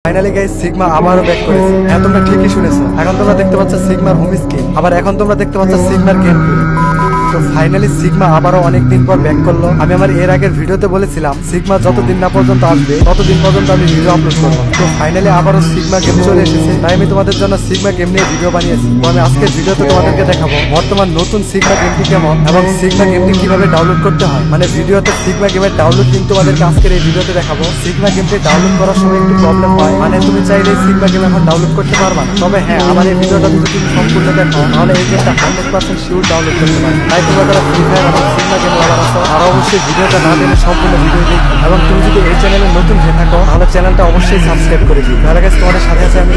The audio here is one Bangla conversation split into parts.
ফাইনালি গাইস সিগমা আবারও ব্যাক করেছে। হ্যাঁ তোমরা ঠিকই শুনেছো, এখন তোমরা দেখতে পাচ্ছ সিগমার হোম স্ক্রিন, আবার এখন তোমরা দেখতে পাচ্ছ সিগমার গেম প্লে। তো ফাইনালি সিগমা আবারও অনেকদিন পর ব্যাক করলো। আমি আমার এর আগের ভিডিওতে বলেছিলাম সিগমা যতদিন না পর্যন্ত আসবে ততদিন পর্যন্ত আমি ভিডিও আপলোড করবো। তো ফাইনালি আবারও সিগমা গেম চলে এসেছে, তাই আমি তোমাদের জন্য সিগমা গেম নিয়ে ভিডিও বানিয়েছি। তো আমি আজকের ভিডিওতে তোমাদেরকে দেখাবো বর্তমান নতুন সিগমা গেমটি কেমন এবং সিগমা গেমটি কিভাবে ডাউনলোড করতে হয়। মানে ভিডিওতে সিগমা গেমের ডাউনলোড লিংক তোমাদেরকে আজকের এই ভিডিওতে দেখাবো। সিগমা গেমটি ডাউনলোড করার সময় একটু প্রবলেম হয়, মানে তুমি চাইলে সিগমা গেম এখন ডাউনলোড করতে পারবা না। তবে হ্যাঁ, আমার এই ভিডিওটা যদি তুমি সম্পূর্ণ দেখো তাহলে এই গেমটা 100% শিওর ডাউনলোড করতে পারবে। তাই তোমরা যারা ফ্রি ফায়ার এবং সিগমা গেম লাভার আছো তারা অবশ্যই ভিডিওটা না টেনে সম্পূর্ণ ভিডিও দেখবে। এবং তুমি যদি এই চ্যানেলে নতুন হয়ে থাকো তাহলে চ্যানেলটা অবশ্যই সাবস্ক্রাইব করে দিও। তাহলে গাইস তোমাদের সাথে আছে আমি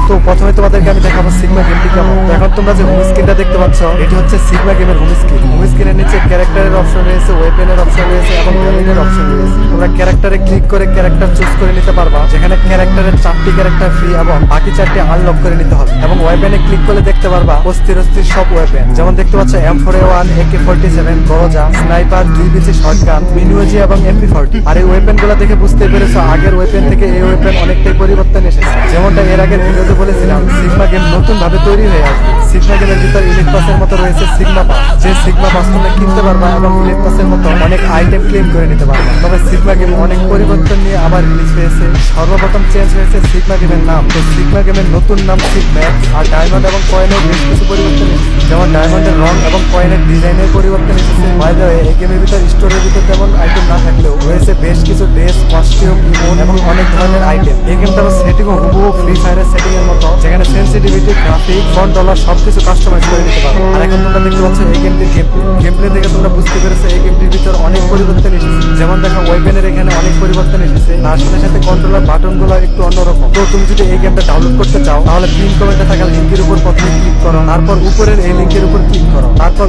তো প্রথমে তোমাদেরকে আমি দেখাবো সিগমা গেমটি কেমন। তো এখন তোমরা যে হোম স্ক্রিনটা দেখতে পাচ্ছ এটি হচ্ছে সিগমা গেমের হোম স্ক্রিন। হোম স্ক্রিনের নিচে ক্যারেক্টারের অপশন রয়েছে, ওয়েপেনের অপশন রয়েছে এবং ভ্যালিডের অপশন রয়েছে। তোমরা ক্যারেক্টারে ক্লিক করে ক্যারেক্টার চুজ করে নিতে পারবা, যেখানে ক্যারেক্টারের 4টি ক্যারেক্টার ফ্রি এবং বাকি 4টি আনলক করে নিতে হবে। এবং ওয়েপেনে ক্লিক করলে দেখতে পারবা অস্থির সব ওয়েপেন, যেমন দেখতে পাচ্ছ M4A1, AK47, গরজা, sniper, 2BC shotgun, মিনিওজি এবং MP40। আর এই ওয়েপেন গুলা দেখে বুঝতে পেরেছো আগের ওয়েপেন থেকে এই ওয়েপেন অনেকটাই পরিবর্তন এসেছে। যেমনটা এর আগের ভিডিওতে বলেছিলাম সিগমা গেম নতুন ভাবে তৈরি হয়ে আসবে। সিগমা গেমের ভিতর ইলিট পাসের মতো রয়েছে সিগমা পাস, যে সিগমা পাস তোমরা কিনতে পারবা এবং ইলিট পাসের মতো অনেক আইটেম ক্লেম করে নিতে পারবা। তবে সিগমা গেম অনেক পরিবর্তন নিয়ে আবার রিলিজ হয়েছে। সর্বপ্রথম চেঞ্জ হয়েছে সিগমা গেমের নাম। তো সিগমা গেমের নতুন নাম সিগম্যাক্স। আর ডায়মন্ড এবং কয়েনের বেশ কিছু পরিবর্তন এসেছে, যেমন ডায়মন্ডের রং এবং কয়েনের ডিজাইনের পরিবর্তন এসেছে। বাই দ্য ওয়ে, এই গেমের ভিতর স্টোরের ভিতর তেমন আইটেম না থাকলেও রয়েছে বেশ কিছু ড্রেস, কস্টিউম, ইমোট এবং অনেক ধরনের আইটেম। এই গেমটা সেটিং হুবহু ফ্রি ফায়ারের সেটিং এর মতো, যেখানে সেন্সিটিভিটি, গ্রাফিক, ফন্ট, ডলার সবকিছু কাস্টমাইজ করে নিতে পারো। আর এখন তোমরা দেখতে পাচ্ছ এই গেমটির গেম প্লে থেকে তোমরা বুঝতে পেরেছো এই গেমটির ভিতর অনেক পরিবর্তন এসেছে। যেমন দেখো ওয়েপেনের এখানে অনেক পরিবর্তন এসেছে, তার সাথে সাথে কন্ট্রোলার বাটন গুলো একটু অন্যরকম। তো তুমি যদি এই গেমটা ডাউনলোড করতে চাও তাহলে পিন কমেন্টে থাকা লিঙ্কের উপর প্রথমে ক্লিক করো, তারপর উপরের এই লিঙ্কের উপর ক্লিক করো, তারপর